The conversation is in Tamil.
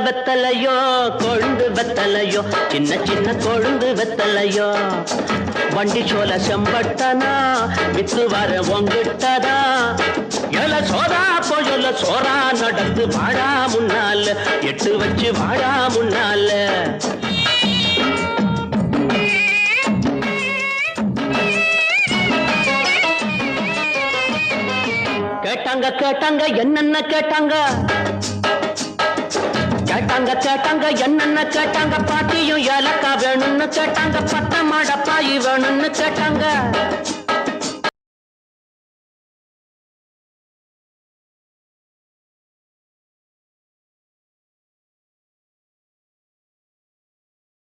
வெத்தலையோ கொழுந்து வெத்தலையோ சின்ன சின்ன கொழுந்து வெத்தலையோ வண்டி சோல செம்பட்டனா வித்து வர உங்கிட்டதா எல சோதா போயல சோரா நடந்து வாழா முன்னால எட்டு வச்சு வாழா முன்னால கேட்டாங்க என்னென்ன கேட்டாங்க என்னென்ன கேட்டாங்க பாட்டியும் ஏலக்கா வேணும்னு கேட்டாங்க பத்த மாடப்பாயி வேணும்னு கேட்டாங்க